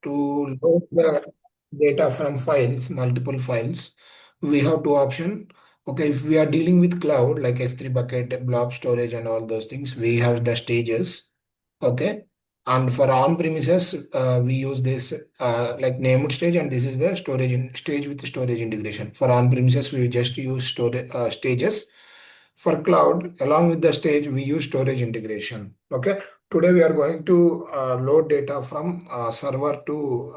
To load the data from files, multiple files, we have two options. Okay, if we are dealing with cloud like S3 bucket, blob storage, and all those things, we have the stages. Okay, and for on-premises, we use this like named stage, and this is the stage with storage integration. For on-premises, we just use storage stages. For cloud, along with the stage, we use storage integration. Okay. Today we are going to load data from server to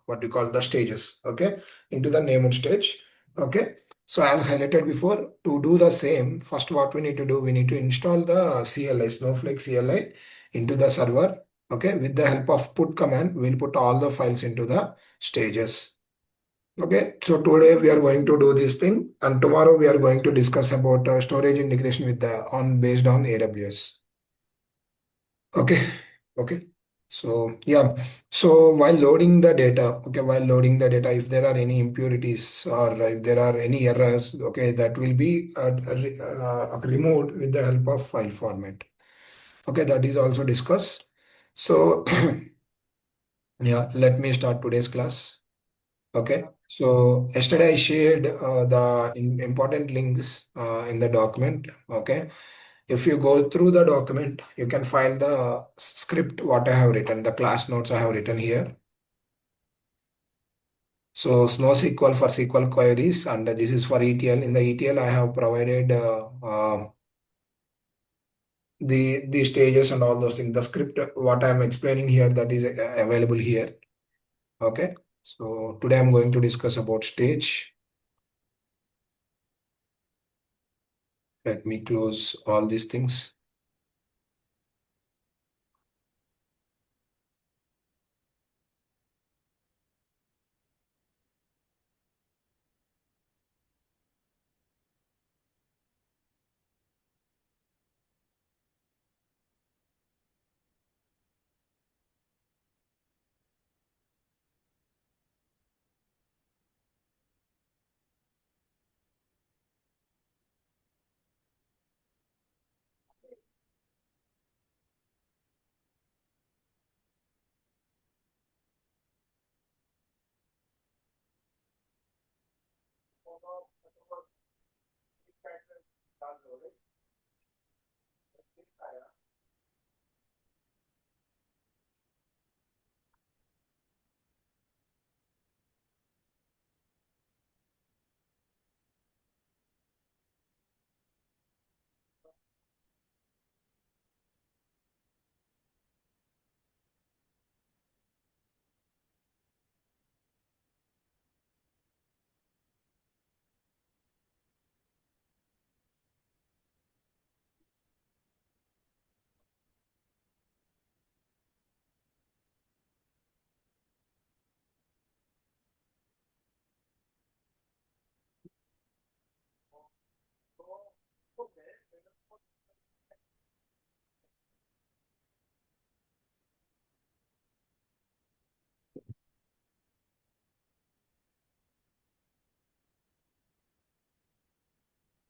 what we call the stages, okay, into the named stage, okay. So as highlighted before, to do the same, first what we need to do, we need to install the CLI, Snowflake CLI into the server, okay. With the help of put command, we'll put all the files into the stages. Okay, so today we are going to do this thing, and tomorrow we are going to discuss about storage integration with the on based on AWS. Okay, okay. So yeah, so while loading the data, okay, while loading the data, if there are any impurities or if there are any errors, okay, that will be removed with the help of file format. Okay, that is also discussed. So yeah, let me start today's class. Okay, so yesterday I shared the important links in the document. Okay, if you go through the document, you can find the script what I have written, the class notes I have written here. So NoSQL for SQL queries, and this is for ETL. In the ETL, I have provided the stages and all those things. The script what I am explaining here that is available here. Okay, so today I'm going to discuss about stage. Let me close all these things.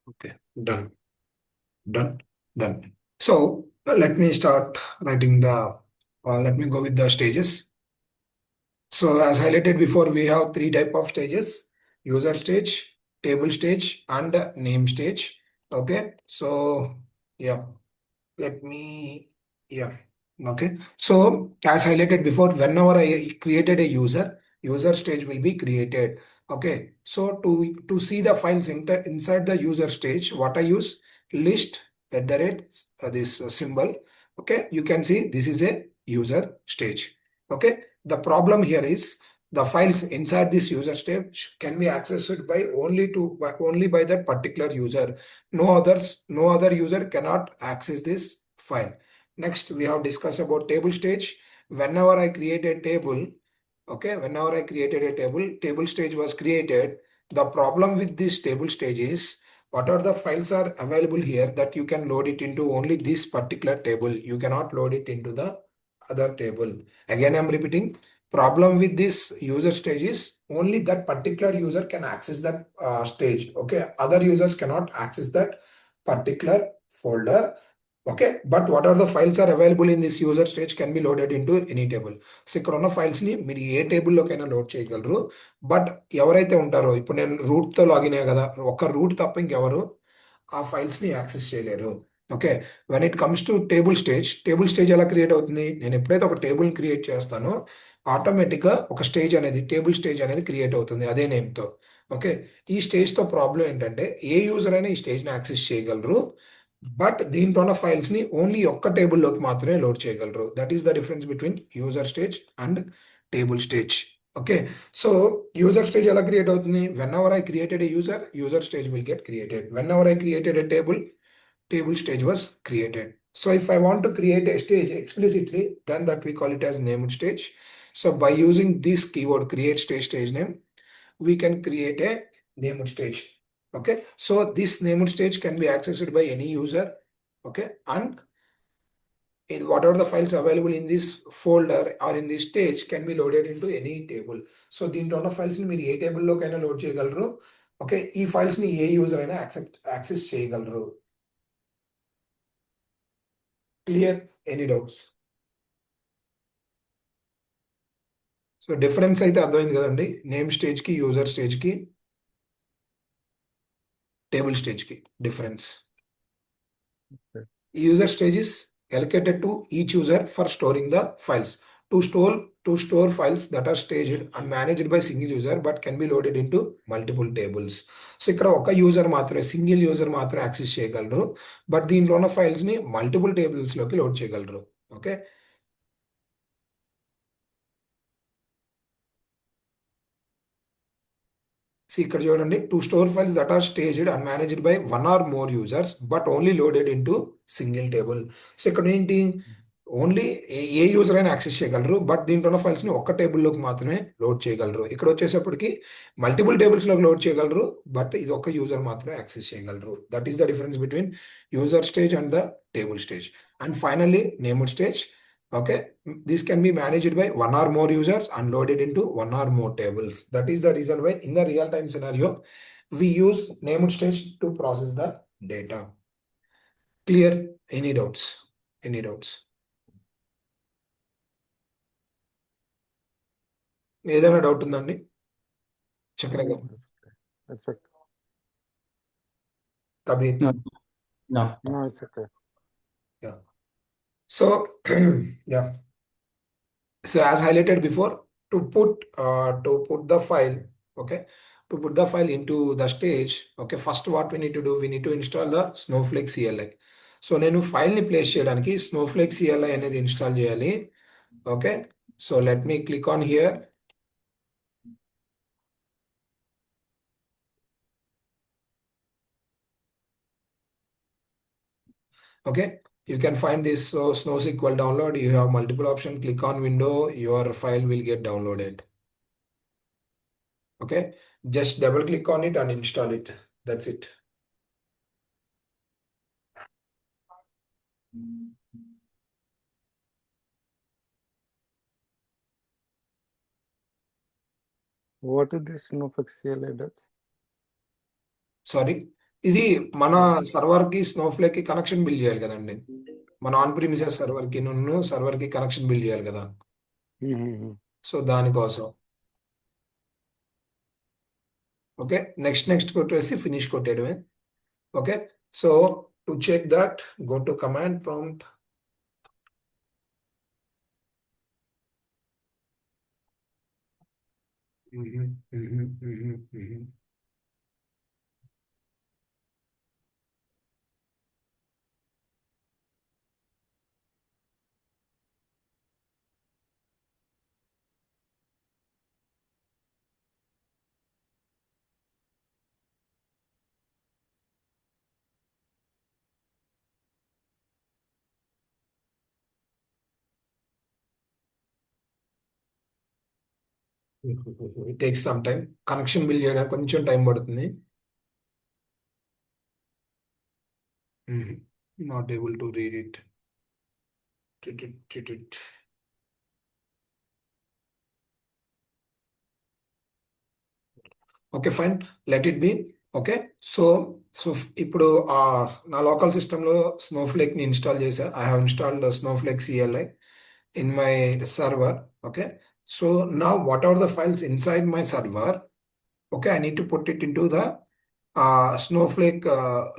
Okay, done, done, done. So let me start writing the, let me go with the stages. So as highlighted before, we have three type of stages: user stage, table stage, and name stage. Okay, so yeah, let me, yeah, okay. So as highlighted before, whenever I created a user stage will be created. Okay, so to see the files inside the user stage, what I use, list at the rate, this symbol. Okay, you can see this is a user stage. Okay, the problem here is the files inside this user stage can be accessed by only by that particular user. No other user cannot access this file. Next, we have discussed about table stage. Whenever I create a table, okay, whenever I created a table stage was created. The problem with this table stage is what are the files are available here that you can load it into only this particular table. You cannot load it into the other table. Again, I'm repeating, problem with this user stage is only that particular user can access that stage. Okay, other users cannot access that particular folder. Okay, but what are the files are available in this user stage can be loaded into any table. So ఇక్కడ ఉన్న files ని మీరు ఏ టేబుల్లోకైనా load చేయగలరు. But ఎవరైతే ఉంటారో ఇప్పుడు నేను route తో లాగిన్ అయ్యా కదా, ఒక రూట్ తప్ప ఇంకెవరు ఆ ఫైల్స్ ని యాక్సెస్ చేయలేరు. Okay, when it comes to table stage ఎలా క్రియేట్ అవుతుంది? నేను ఎప్పుడైతే ఒక టేబుల్ క్రియేట్ చేస్తానో ఆటోమేటిక్ గా ఒక స్టేజ్ అనేది టేబుల్ స్టేజ్ అనేది క్రియేట్ అవుతుంది అదే నేమ్ తో. ఓకే, ఈ స్టేజ్ తో ప్రాబ్లం ఏంటంటే ఏ యూజర్ అయినా ఈ స్టేజ్ ని యాక్సెస్ చేయగలరు. బట్ దీంట్లో ఉన్న ఫైల్స్ ని ఓన్లీ ఒక్క టేబుల్లోకి మాత్రమే లోడ్ చేయగలరు. That is the difference between user stage and table stage. Okay, so user stage ఎలా క్రియేట్ అవుతుంది? When ever I created a user stage will get created. When ever I created a table stage was created. So if I want to create a stage explicitly, then that we call it as named stage. So by using this keyword create stage name, we can create a named stage. Okay, so this named stage can be accessed by any user. Okay, and whatever the files available in this folder or in this stage can be loaded into any table. So దీంట్లో ఉన్న files ని మీరు ఏ table లోకైనా load చేయగలరు. Okay, ఈ files ని ఏ user అయినా access చేయగలరు. Clear? Any doubts? So difference అయితే అర్థమైంది కదండి, నేమ్ స్టేజ్ కి యూజర్ స్టేజ్ కి టేబుల్ స్టేజ్ కి difference. User stage is allocated to each user for storing the files. To store files that are staged and managed by single user but can be loaded into multiple tables. So ఇక్కడ ఒక user మాత్రమే single user మాత్రమే access చేయగలరు. But దీంట్లో ఉన్న files ని multiple tables లోకి load చేయగలరు. ఓకే, ఇక్కడ చూడండి, to store files that are staged and managed by one or more users but only loaded into single table. So ఇక్కడ ఏంటి, ఓన్లీ ఏ యూజర్ అయినా యాక్సెస్ చేయగలరు. బట్ దీంట్లో ఉన్న ఫైల్స్ ని ఒక్క టేబుల్లోకి మాత్రమే లోడ్ చేయగలరు. ఇక్కడ వచ్చేసప్పటికి మల్టిపుల్ టేబుల్స్ లోకి లోడ్ చేయగలరు. బట్ ఇది ఒక్క యూజర్ మాత్రమే యాక్సెస్ చేయగలరు. That is the difference between user stage and the table stage. And finally named stage. Okay, this can be managed by one or more users and loaded into one or more tables. That is the reason why in the real time scenario, we use named stage to process the data. Clear? Any doubts? Any doubts? ఏదైనా doubt ఉందండి చక్ర గారు? It's okay. Kabir? No, no. No, it's okay. Yeah. So, yeah. So as highlighted before, to put the file, okay, to put the file into the stage, okay, first what we need to do, we need to install the Snowflake CLI. So నేను file ని place చేయడానికి Snowflake CLI అనేది install చేయాలి. Okay, so let me click on here. Okay, you can find this SnowSQL download. You have multiple options. Click on window, your file will get downloaded. Okay, just double click on it and install it. That's it. What is this Snowflake CLI does? Sorry, ఇది మన server కి Snowflake కి connection build చేయాలి కదండి. మన on premises server కి server కి connection build చేయాలి కదా. సో దానికోసం. ఓకే, నెక్స్ట్ కొట్టేసి ఫినిష్ కొట్టేయడమే. Okay, so to check that, go to command prompt. It takes some time. Connection build చేయడానికి కొంచెం టైం పడుతుంది. Not able to read it. Okay, fine. Let it be. Okay. So ఇప్పుడు నా local సిస్టంలో Snowflake ని install చేశా. I have installed Snowflake CLI in my server. Okay, so now what are the files inside my server? Okay, I need to put it into the Snowflake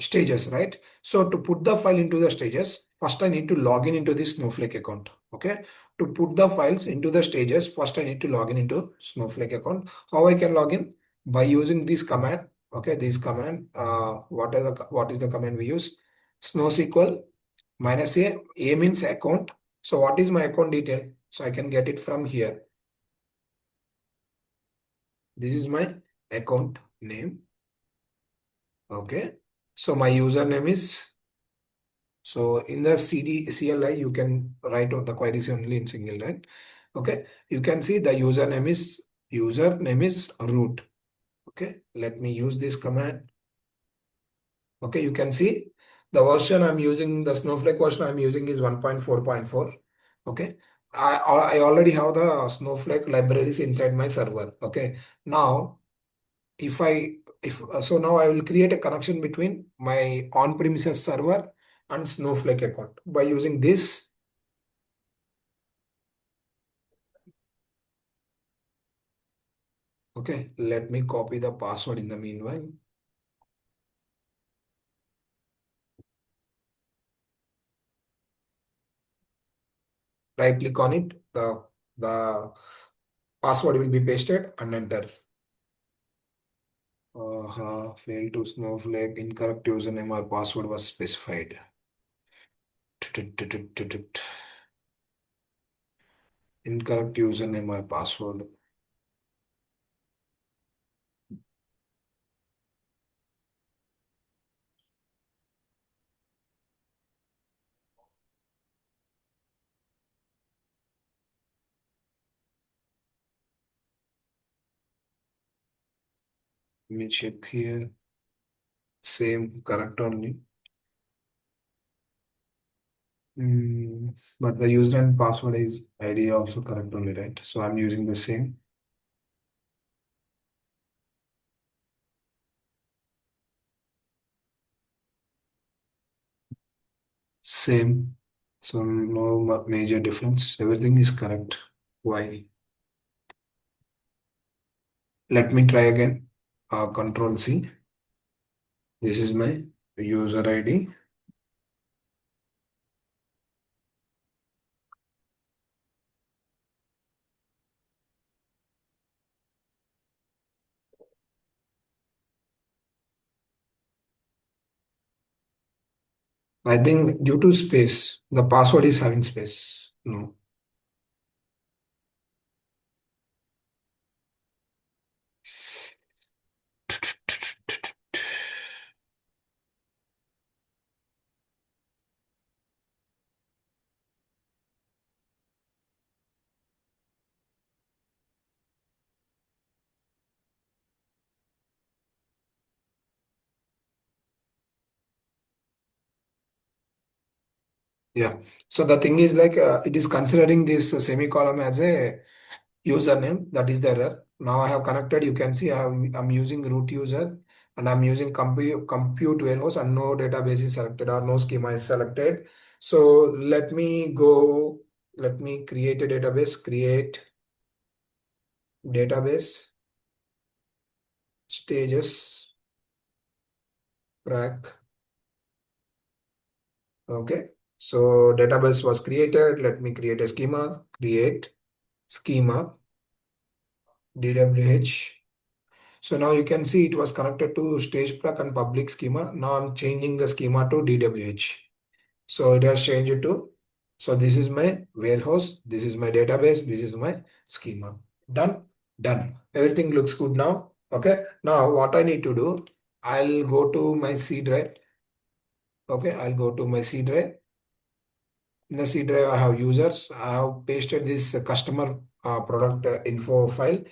stages, right? So to put the file into the stages, first I need to log in into this Snowflake account. Okay, to put the files into the stages, first I need to log in into Snowflake account. How I can log in? By using this command. Okay, this command. What is the command we use? SnowSQL minus a means account. So what is my account detail? So I can get it from here. This is my account name. Okay. So my username is, so in the CLI, you can write out the queries only in single, right? Okay. You can see the username is root. Okay. Let me use this command. Okay. You can see the version I'm using, the Snowflake version I'm using is 1.4.4. Okay. I already have the Snowflake libraries inside my server. Okay. Now, if I if so now I will create a connection between my on-premises server and Snowflake account by using this. Okay, let me copy the password in the meanwhile. Right click on it, the password will be pasted and enter. Failed to Snowflake, incorrect username or password was specified. Incorrect username or password. Let me check here. Same, correct only. But the user and password is ID also correct only, right? So I'm using the same. Same. So no major difference. Everything is correct. Why? Let me try again. Control C. This is my user ID. I think due to space, the password is having space. No. Yeah. So the thing is like it is considering this semicolon as a username. That is the error. Now I have connected. You can see I'm using root user and I'm using compute warehouse and no database is selected or no schema is selected. So let me go. Let me create a database. Create database stages track. Okay. So database was created. Let me create a schema. Create schema DWH. So now you can see it was connected to stage plug and public schema. Now I'm changing the schema to DWH. So it has changed to, so this is my warehouse, this is my database, this is my schema. Done, done. Everything looks good now. Okay. Now what I need to do, I'll go to my C drive. Okay, I'll go to my C drive. In the C drive, I have users. I have pasted this customer product info file.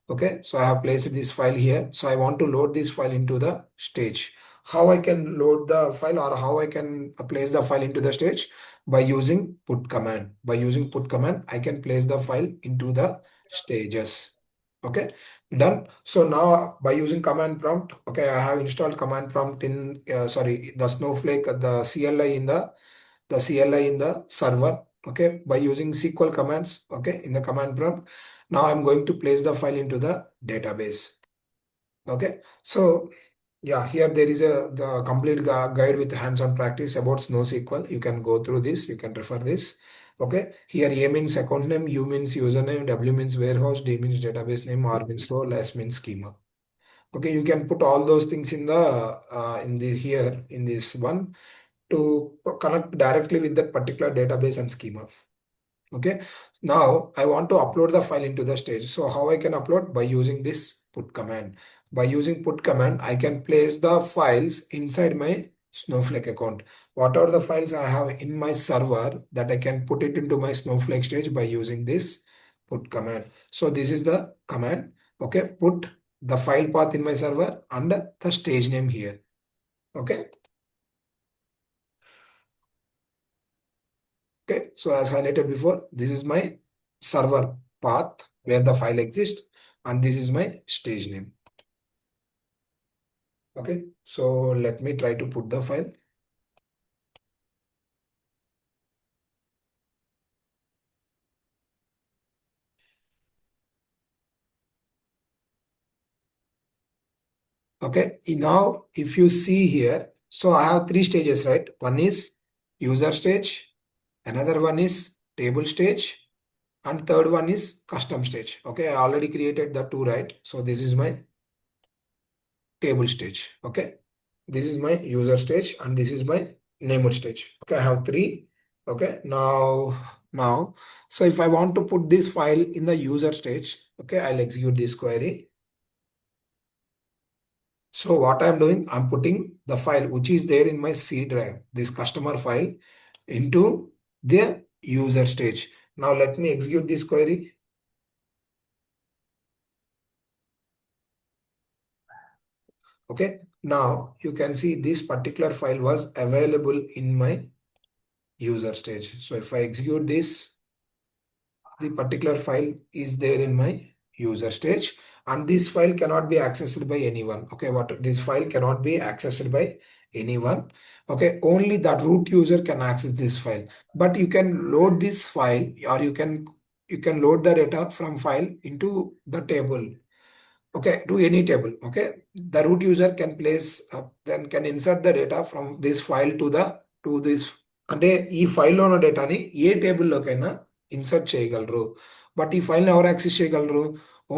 Okay, so I have placed this file here. So I want to load this file into the stage. How I can load the file or how I can place the file into the stage? By using put command. By using put command, I can place the file into the stages. Okay, done. So now by using command prompt, okay, I have installed command prompt in sorry, the Snowflake, the CLI in the CLI in the server. Okay, by using SQL commands, okay, in the command prompt. Now I'm going to place the file into the database. Okay, so yeah, here there is the complete guide with hands-on practice about NoSQL. You can go through this. You can refer this. Okay, here A means account name, U means username, W means warehouse, D means database name, R means role, S means schema. Okay, you can put all those things in the here in this one to connect directly with that particular database and schema. Okay, now I want to upload the file into the stage. So how I can upload? By using this put command. By using put command, I can place the files inside my Snowflake account. What are the files I have in my server that I can put it into my Snowflake stage by using this put command. So this is the command. Okay, put the file path in my server and the stage name here. Okay. Okay, so as highlighted before, this is my server path where the file exists, and this is my stage name. Okay, so let me try to put the file. Okay, now if you see here, so I have three stages, right? One is user stage, another one is table stage, and third one is custom stage. Okay, I already created the two, right? So this is my table stage. Okay, this is my user stage and this is my named stage. Okay, I have three. Okay, now so if I want to put this file in the user stage, okay, I'll execute this query. So what I'm doing, I'm putting the file which is there in my C drive, this customer file, into the user stage. Now let me execute this query. Okay, now you can see this particular file was available in my user stage. So if I execute this, the particular file is there in my user stage, and this file cannot be accessed by anyone. Okay, what this file cannot be accessed by anyone. Okay, only that root user can access this file, but you can load this file, or you can load the data from file into the table. Okay, to any table. Okay, the root user can place then can insert the data from this file to this, అంటే ఈ ఫైల్లోని డేటాని ఏ టేబుల్లోకైనా insert చేయగలరు. But ఈ ఫైల్ని ఎవరు access చేయగలరు?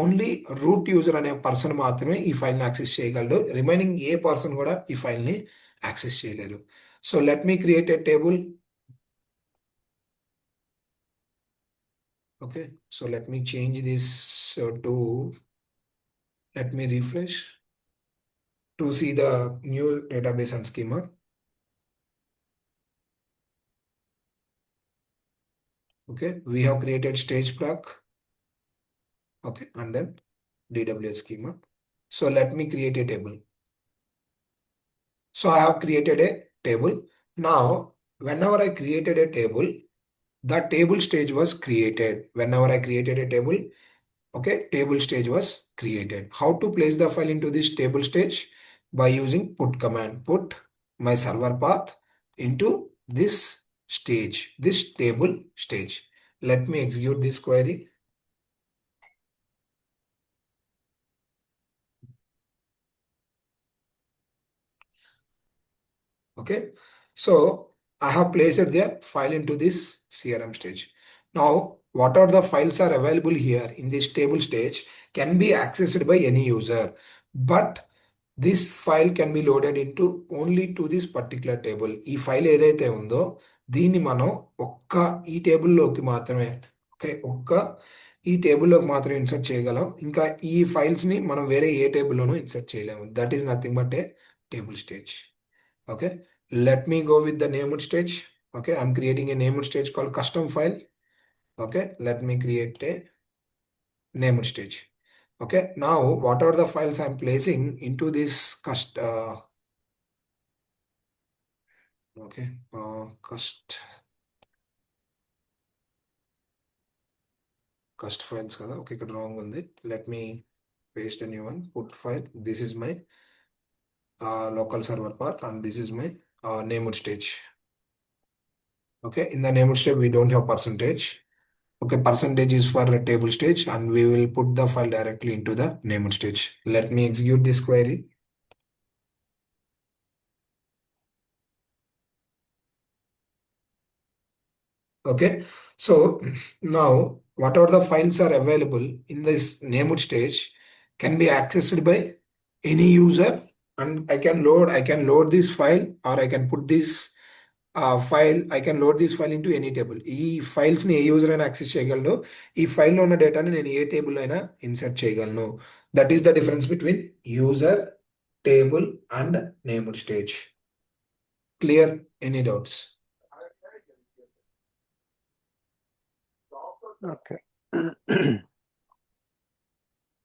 Only root user అనే person మాత్రమే ఈ ఫైల్ని యాక్సెస్ చేయగలరు. రిమైనింగ్ ఏ పర్సన్ కూడా ఈ ఫైల్ని యాక్సెస్ చేయలేరు. So let me create a table. Okay, so let me change this to let me refresh to see the new database and schema. Okay, we have created stage block. Okay, and then DWS schema. So let me create a table. So I have created a table. Now, whenever I created a table, the table stage was created. Whenever I created a table, okay, table stage was created. How to place the file into this table stage? By using put command. Put my server path into this stage, this table stage. Let me execute this query. Okay, so I have placed the file into this CRM stage. Now, what are the files are available here in this table stage can be accessed by any user, but this file can be loaded into only to this particular table. ఈ file ఏదైతే ఉందో దీన్ని మనం ఒక్క ఈ టేబుల్లోకి మాత్రమే, okay, ఒక్క ఈ టేబుల్లోకి మాత్రమే ఇన్సర్ట్ చేయగలం. ఇంకా ఈ ఫైల్స్ని మనం వేరే ఏ టేబుల్లోనూ ఇన్సర్ట్ చేయలేము. That is nothing but A table stage. Okay, let me go with the named stage. Okay, I'm creating a named stage called custom file. Okay, let me create a named stage. Okay, now what are the files I'm placing into this okay, cust files kada. Okay, ఇక్కడ wrong ఉంది. Let me paste a new one. Put file. This is my local server path and this is my named stage. Okay, in the named stage we don't have percentage. Okay, percentage is for a table stage and we will put the file directly into the named stage. Let me execute this query. Okay, so now whatever the files are available in this named stage can be accessed by any user, and I can load this file, or I can put this file, I can load this file into any table. ఈ files ని ఏ user అయినా access చేయగలడు. ఈ ఫైల్లో ఉన్న డేటాని నేను ఏ table అయినా ఇన్సర్ట్ చేయగలను. That is the difference between user, table and named stage. Clear? Any doubts? Okay.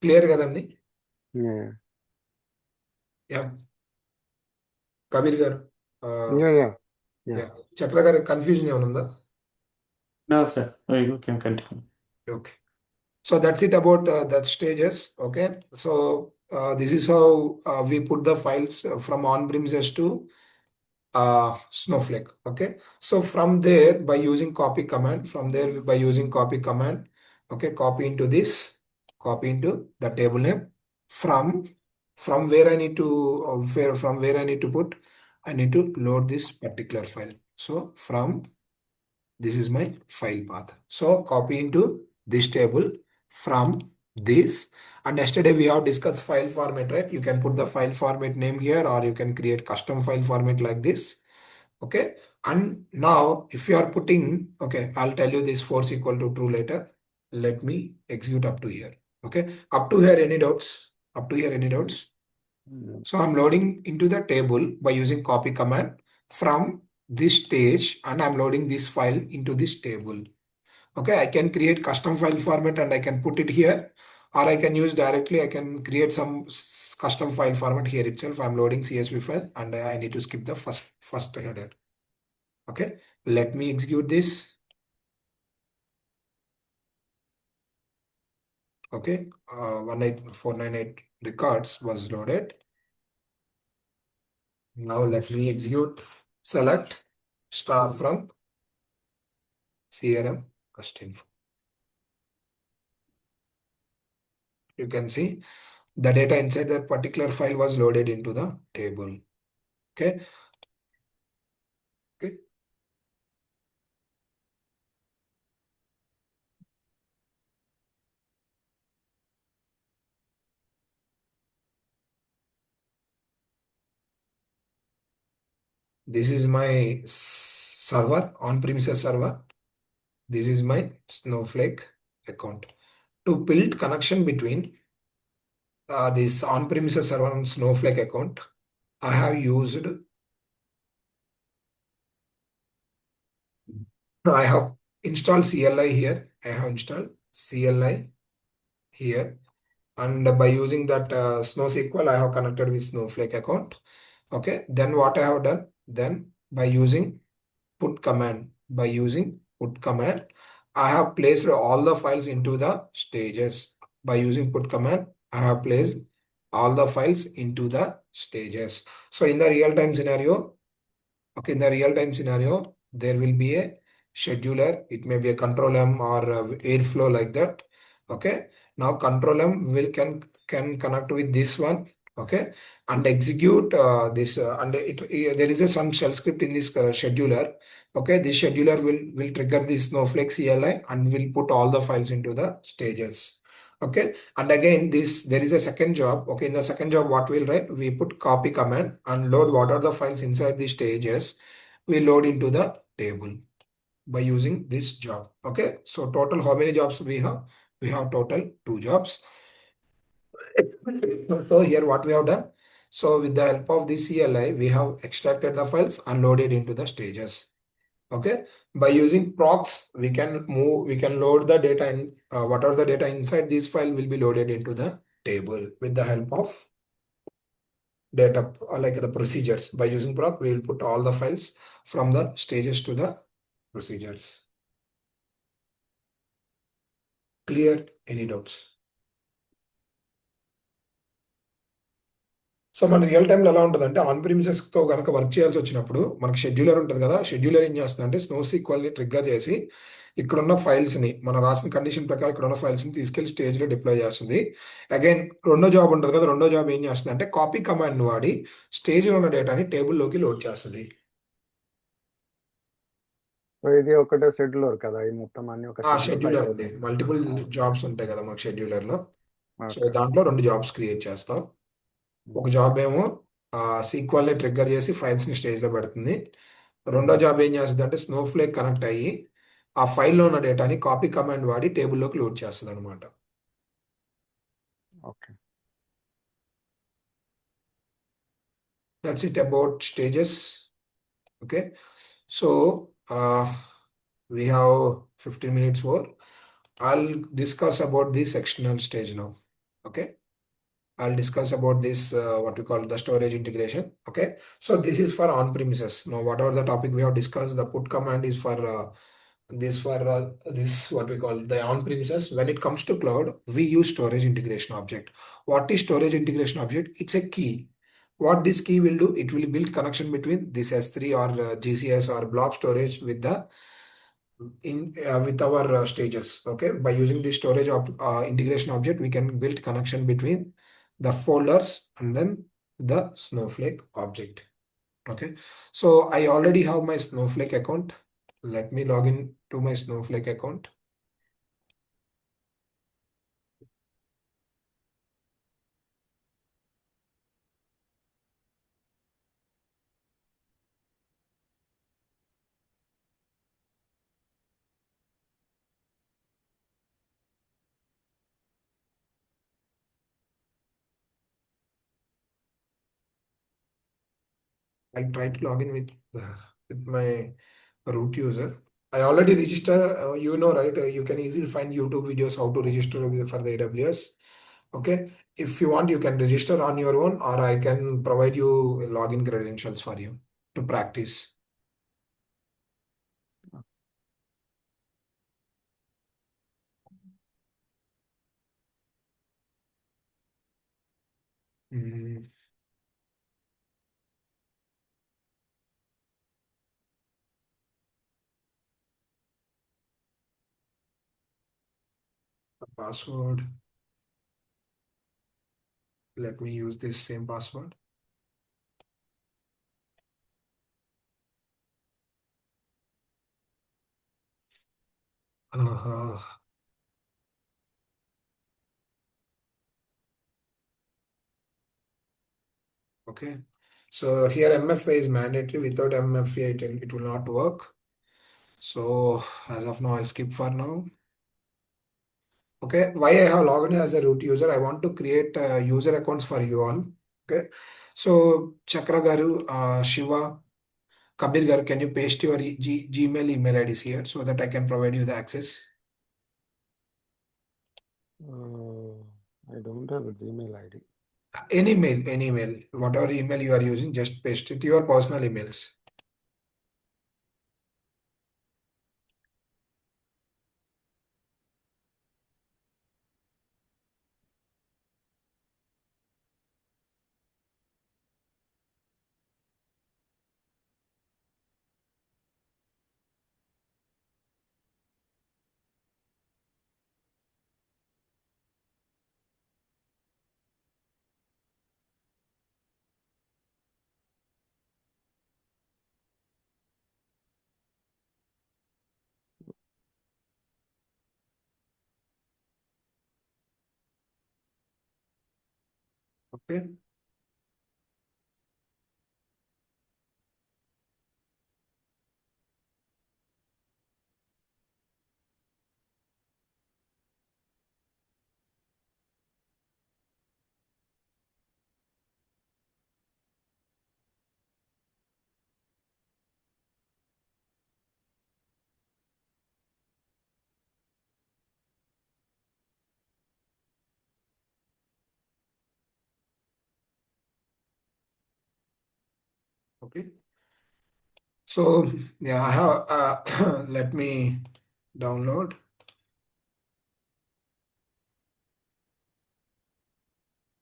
Clear కదండి? Yeah. యా. కబీర్ గారు, Yeah. చక్ర గారు, కన్ఫ్యూజన్ ఏమైనా ఉందా? No, sir. You can continue. Okay. So that's it about that stages. Okay. So this is how we put the files from on-premises to Snowflake. Okay. So from there, by using copy command, okay, copy into this, copy into the table name. From where I need to from where I need to put, I need to load this particular file. So this is my file path. So copy into this table from this. And yesterday we have discussed file format, right? You can put the file format name here, or you can create custom file format like this. Okay. And now if you are putting, okay, I'll tell you this force equal to true later. Let me execute up to here. Okay. Up to here, any doubts? Up to here, any doubts? So I'm loading into the table by using copy command from this stage, and I'm loading this file into this table. Okay, I can create custom file format and I can put it here, or I can use directly, I can create some custom file format here itself. I'm loading CSV file and I need to skip the first header. Okay, let me execute this. Okay, 18498 records was loaded. Now let me execute. Select star from CRM custom. You can see the data inside that particular file was loaded into the table. Okay. Okay. This is my server, on-premises server. This is my Snowflake account. To build connection between this on-premises server and Snowflake account, I have installed CLI here. I have installed CLI here. And by using that SnowSQL, I have connected with Snowflake account. Okay. Then what I have done? Then by using put command, I have placed all the files into the stages. By using put command, I have placed all the files into the stages. So in the real-time scenario, okay, there will be a scheduler. It may be a control M or airflow like that. Okay. Now control M can connect with this one. Okay, and execute this and there is some shell script in this scheduler. Okay, this scheduler will trigger this Snowflake CLI and will put all the files into the stages. Okay, and again there is a second job. Okay, in the second job, what we'll write? We put copy command and load what are the files inside the stages. We load into the table by using this job. Okay, so total how many jobs we have? We have total 2 jobs. So here what we have done? So with the help of this CLI, we have extracted the files and loaded into the stages. Okay, by using procs, we can load the data in whatever the data inside this file will be loaded into the table with the help of data like the procedures. By using proc, we will put all the files from the stages to the procedures. Clear? Any doubts? So మన real టైంలో ఎలా ఉంటుందంటే on ప్రిమిసెస్తో కనుక work చేయాల్సి వచ్చినప్పుడు మనకి scheduler ఉంటుంది కదా, షెడ్యూలర్ ఏం చేస్తుందంటే స్నో సీక్వల్ని ట్రిగ్గర్ చేసి ఇక్కడున్న ఫైల్స్ని మనం రాసిన కండిషన్ ప్రకారం ఇక్కడ ఉన్న ఫైల్స్ని తీసుకెళ్లి స్టేజ్లో డిప్లాయ్ చేస్తుంది. అగైన్ రెండో జాబ్ ఉంటుంది కదా, రెండో జాబ్ ఏం చేస్తుంది అంటే కాపీ కమాండ్ని వాడి స్టేజ్లో ఉన్న డేటాని టేబుల్లోకి లోడ్ చేస్తుంది. సో ఇది ఒకటే షెడ్యూలర్ కదా, ఈ మొత్తం అన్ని ఒక షెడ్యూలర్ షెడ్యూలర్ లాగా. అండి, మల్టిపుల్ జాబ్స్ ఉంటాయి కదా మనకు షెడ్యూలర్లో. So okay. దాంట్లో రెండు జాబ్స్ క్రియేట్ చేస్తాం. ఒక జాబ్ ఏమో సీక్వల్ని ట్రిగ్గర్ చేసి ఫైల్స్ని స్టేజ్లో పెడుతుంది. రెండో జాబ్ ఏం చేస్తుంది అంటే స్నోఫ్లేక్ కనెక్ట్ అయ్యి ఆ ఫైల్లో ఉన్న డేటాని కాపీ కమాండ్ వాడి టేబుల్లోకి లోడ్ చేస్తుంది అనమాట. Okay. That's it about stages. Okay, so we have 15 minutes more. I'll discuss about the sectional stage now. Okay, I'll discuss about this what we call the storage integration. Okay, so this is for on premises. Now whatever the topic we have discussed, the put command is for this what we call the on premises. When it comes to cloud, we use storage integration object. What is storage integration object? It's a key. What this key will do, it will build connection between this S3 or GCS or blob storage with the with our stages. Okay, by using the storage integration object, we can build connection between the folders and then the Snowflake object. Okay, so I already have my Snowflake account. Let me log in to my Snowflake account. I try to log in with my root user. I already register. You know, right? You can easily find YouTube videos how to register for the AWS. Okay, if you want, you can register on your own, or I can provide you login credentials for you to practice. Mm, the password. Let me use this same password. Uh, okay, so here MFA is mandatory. Without MFA, it will not work. So as of now, I'll skip for now. Okay, why I have logged in as a root user? I want to create user accounts for you all. Okay, so Chakra Garu, Shiva, Kabir Garu, can you paste your Gmail email IDs here so that I can provide you the access? I don't have a Gmail ID. Any mail, whatever email you are using, just paste it your personal emails. Okay. Okay. So yeah, I have let me download.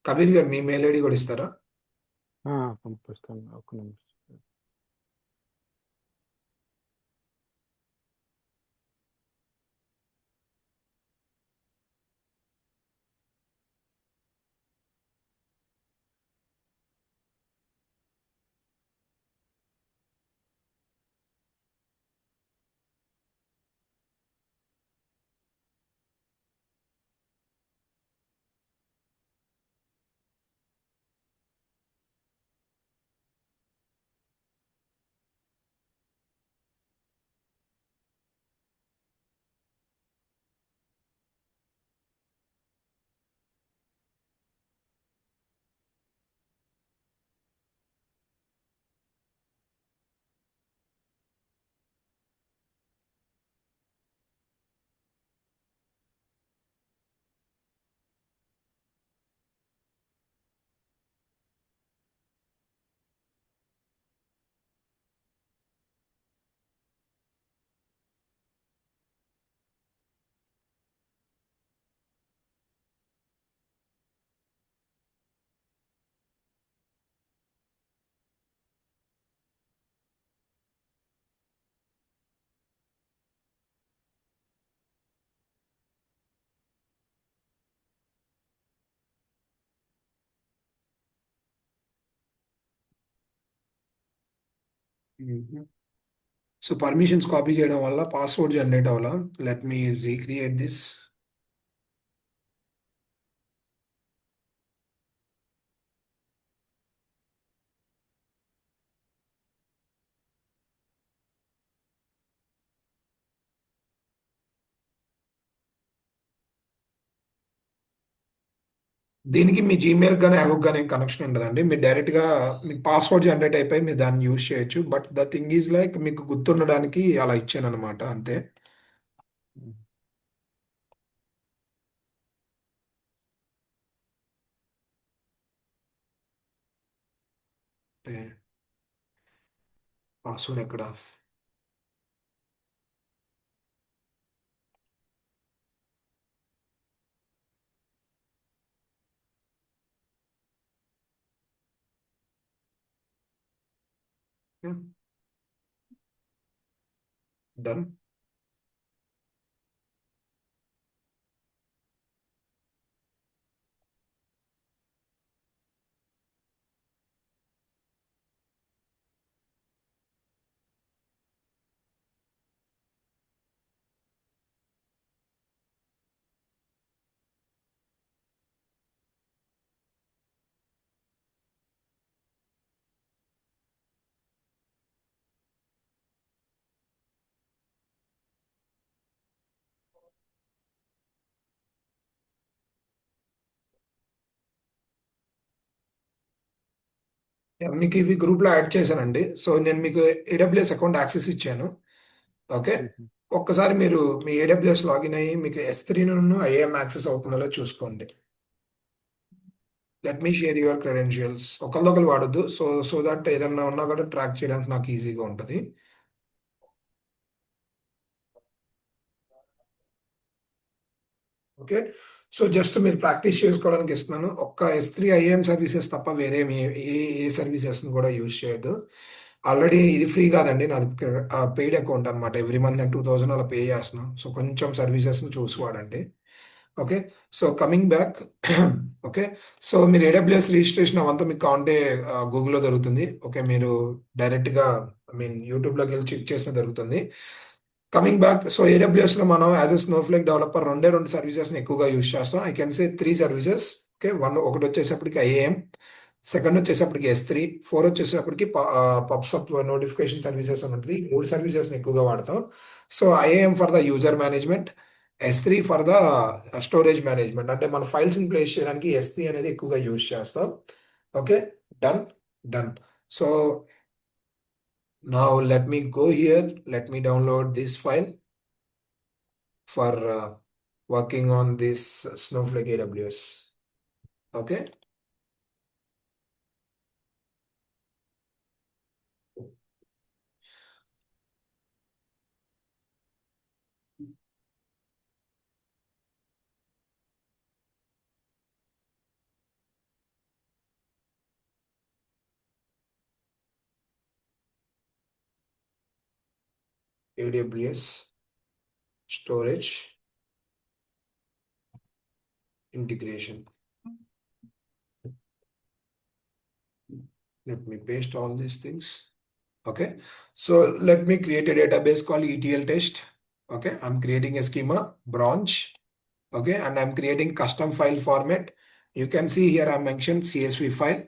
Kabir గారు మీ mail ID కూడా ఇస్తారా? పంపిస్తాను, ఒక నిమిషం. So permissions copy చేయడం వల్ల password generate అవ్వాలా. Let me recreate this. దీనికి మీ జీమెయిల్ కానీ యాహూక్ కానీ కనెక్షన్ ఉండదండి. మీరు డైరెక్ట్గా మీకు పాస్వర్డ్ జనరేట్ అయిపోయి మీరు దాన్ని యూజ్ చేయొచ్చు. But the thing is like మీకు గుర్తుండడానికి అలా ఇచ్చాను అనమాట అంతే. పాస్వర్డ్ ఎక్కడ? డన్. మీకు ఇవి గ్రూప్లో యాడ్ చేశానండి. సో నేను మీకు ఏడబ్ల్యూఎస్ అకౌంట్ యాక్సెస్ ఇచ్చాను. ఓకే. ఒక్కసారి మీరు మీ ఏడబ్ల్యూఎస్ లాగిన్ అయ్యి మీకు S3 ఐఏఎం యాక్సెస్ అవుతుందో లేదో చూసుకోండి. Let me share your credentials. ఒకరిదొకరు వాడొద్దు. సో దట్ ఏదన్నా ఉన్నా కూడా ట్రాక్ చేయడానికి నాకు ఈజీగా ఉంటుంది. ఓకే. సో జస్ట్ మీరు ప్రాక్టీస్ చేసుకోవడానికి ఇస్తున్నాను. ఒక్క S3 ఐఏఎం సర్వీసెస్ తప్ప వేరే ఏ సర్వీసెస్ని కూడా యూజ్ చేయొద్దు. ఆల్రెడీ ఇది ఫ్రీ కాదండి, నాది పెయిడ్ అకౌంట్ అనమాట. ఎవ్రీ మంత్ నేను 2000 అలా పే చేస్తున్నాను. సో కొంచెం సర్వీసెస్ని చూసి వాడండి. Okay. So coming back. Okay. So మీరు ఏడబ్ల్యూఎస్ రిజిస్ట్రేషన్ అవంతా మీకు కావాలంటే గూగుల్లో దొరుకుతుంది. ఓకే. మీరు డైరెక్ట్గా యూట్యూబ్లోకి వెళ్ళి చెక్ చేసిన దొరుకుతుంది. Coming back. సో ఏడబ్ల్యూఎస్లో మనం యాజ్ ఎ స్నోఫ్లేక్ డెవలపర్ రెండు సర్వీసెస్ని ఎక్కువగా యూజ్ చేస్తాం. I can say 3 services. Okay. ఒకటి వచ్చేసప్పటికి ఐఏఎం, సెకండ్ వచ్చేసప్పటికి S3, 4 వచ్చేసప్పటికి పబ్సప్ నోటిఫికేషన్ సర్వీసెస్ అని ఉంటుంది. 3 సర్వీసెస్ని ఎక్కువగా వాడతాం. సో IAM for the user management, S3 for the storage management. అంటే మన ఫైల్స్ని ప్లేస్ చేయడానికి S3 అనేది ఎక్కువగా యూజ్ చేస్తాం. Okay. Done. Done. So now let me go here. Let me download this file for working on this Snowflake AWS. Okay. AWS storage integration. Let me paste all these things. Okay, so let me create a database called ETL test. Okay, I'm creating a schema branch. Okay, and I'm creating custom file format. You can see here I mentioned CSV file,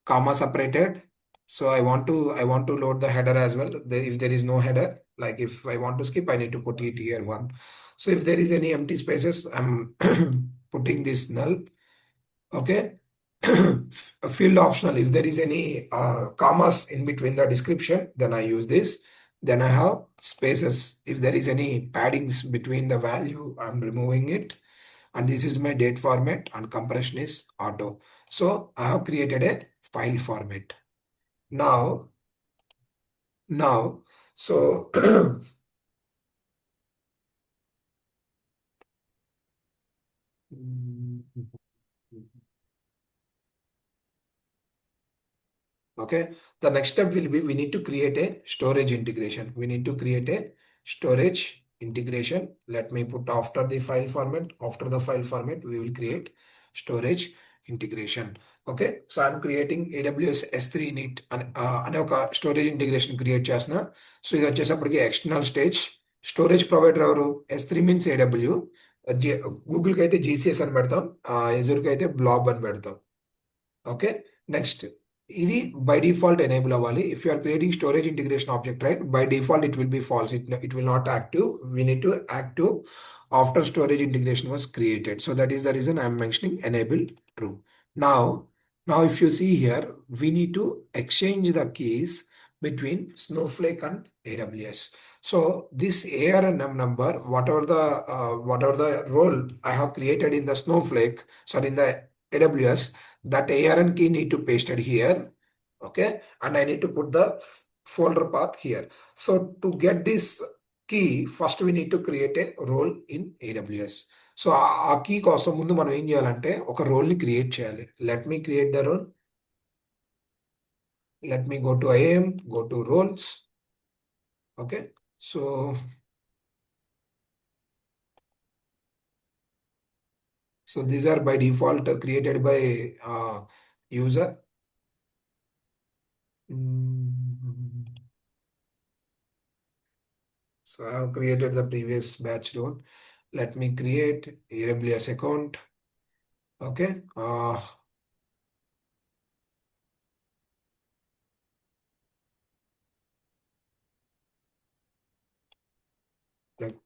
comma separated. So I want to load the header as well. If there is no header, like if I want to skip, I need to put it here one. So if there is any empty spaces, I'm putting this null. Okay. Field optional. If there is any commas in between the description, then I use this. Then I have spaces. If there is any paddings between the value, I'm removing it. And this is my date format and compression is auto. So I have created a file format. Now, so okay, the next step will be we need to create a storage integration. We need to create a storage integration. Let me put after the file format. After the file format, we will create storage integration. Okay, so I'm creating AWS S3 init అనే ఒక storage integration create చేసిన. So ఇది వచ్చేసప్పటికి external stage. Storage provider ఎవరు? S3 means AW. గూగుల్కి అయితే GCS అని పెడతాం, ఎజూర్కి అయితే blob అని పెడతాం. ఓకే, నెక్స్ట్ ఇది బై డిఫాల్ట్ ఎనేబుల్ అవ్వాలి. If you are creating storage integration object, right, by default it will be false. It will not active. We need to active after storage integration was created. So that is the reason I am mentioning enable true. Now if you see here, we need to exchange the keys between Snowflake and AWS. So this ARNM number, whatever the role I have created in the Snowflake, sorry, in the AWS, that ARN key need to paste it here. Okay, and I need to put the folder path here. So to get this key, first we need to create a role in AWS. So ఆ కీ కోసం ముందు మనం ఏం చేయాలంటే ఒక రోల్ని create చేయాలి. Let me create the role. Let me go to IAM, go to roles. Okay, so these are by default created by user. So I have created the previous batch role. Let me create AWS account. Okay,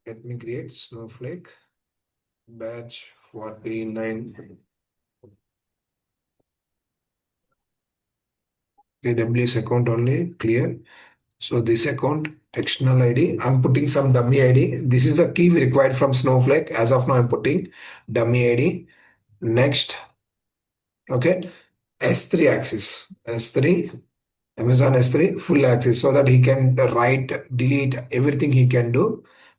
let me create Snowflake batch 49. AWS account only, clear. So this account external ID, I'm putting some dummy ID. This is the key required from Snowflake. As of now, I'm putting dummy ID. Next, okay, S3 access, S3, Amazon S3 full access, so that he can write, delete everything he can do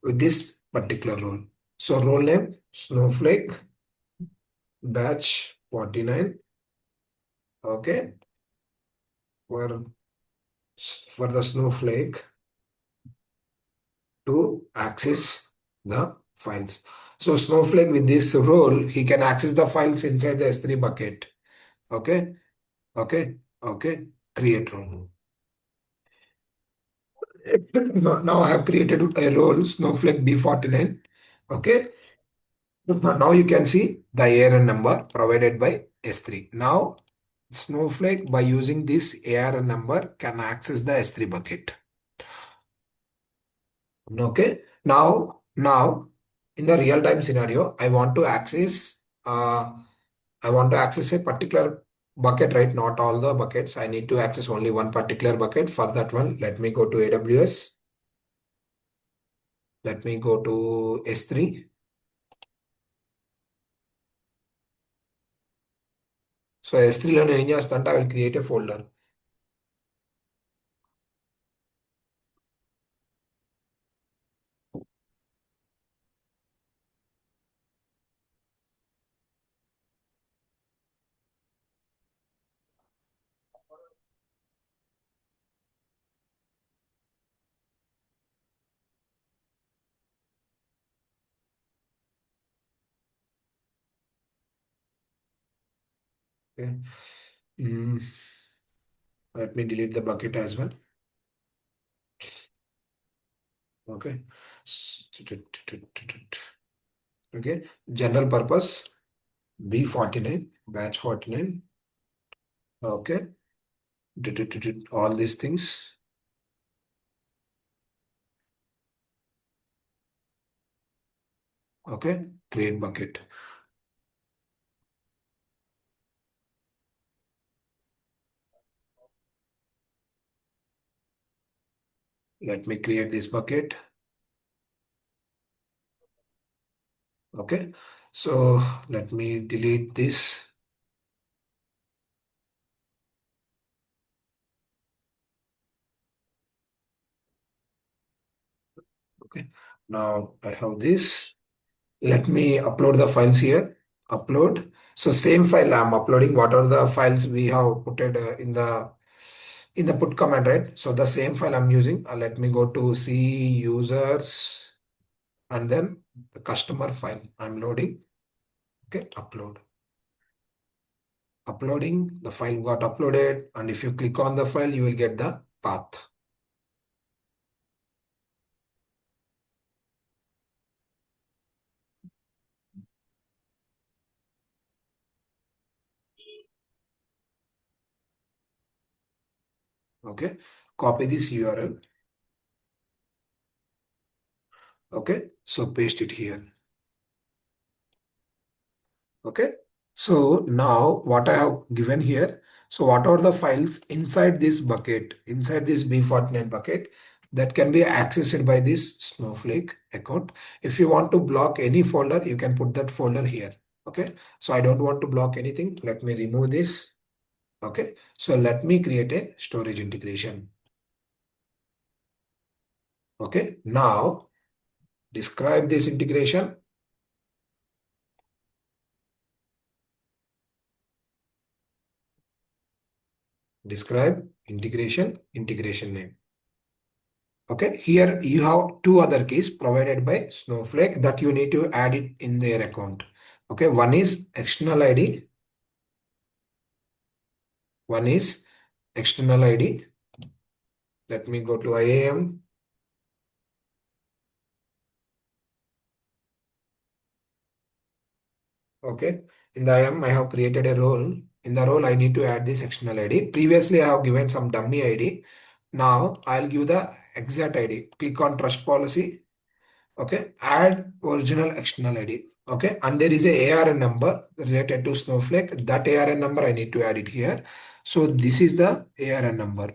with this particular role. So role name Snowflake batch 49. Okay, for the Snowflake to access the files. So Snowflake with this role, he can access the files inside the S3 bucket. Okay, create role. Now I have created a role Snowflake B49. Okay, now you can see the ARN number provided by S3. Now Snowflake, by using this ARN number, can access the S3 bucket. Okay, now in the real-time scenario, I want to access a particular bucket, right? Not all the buckets. I need to access only one particular bucket. For that one, let me go to AWS. Let me go to S3. So S3 లో నేను ఏం చేస్తా అంటే I will create a folder. Okay. Mm, Let me delete the bucket as well. Okay. Okay. General purpose B49 batch 49. Okay. All these things. Okay. Create bucket. Let me create this bucket. Okay. So let me delete this. Okay. Now I have this. Let me upload the files here. Upload. So same file I'm uploading. What are the files we have put it in the put command, right? So the same file I'm using. Let me go to C users and then the customer file I'm loading. Okay, upload. Uploading, the file got uploaded, and if you click on the file, you will get the path. Okay, copy this URL. Okay, so paste it here. Okay, so now what I have given here, so what are the files inside this bucket, inside this B49 bucket that can be accessed by this Snowflake account. If you want to block any folder, you can put that folder here. Okay, so I don't want to block anything. Let me remove this. Okay, so let me create a storage integration. Okay, now describe this integration. Describe integration name. Okay, here you have two other keys provided by Snowflake that you need to add it in their account. Okay, one is external ID. One is external ID. Let me go to IAM. Okay, in the IAM, I have created a role. In the role, I need to add this external ID. Previously, I have given some dummy ID. Now, I'll give the exact ID. Click on trust policy. Okay, add original external ID. Okay, and there is a ARN number related to Snowflake. That ARN number I need to add it here. So this is the ARN number.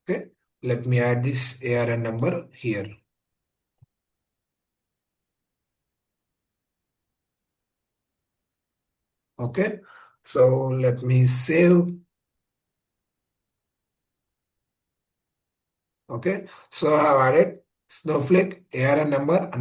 Okay, let me add this ARN number here. Okay, so let me save. Okay, so I have added Snowflake ARN number and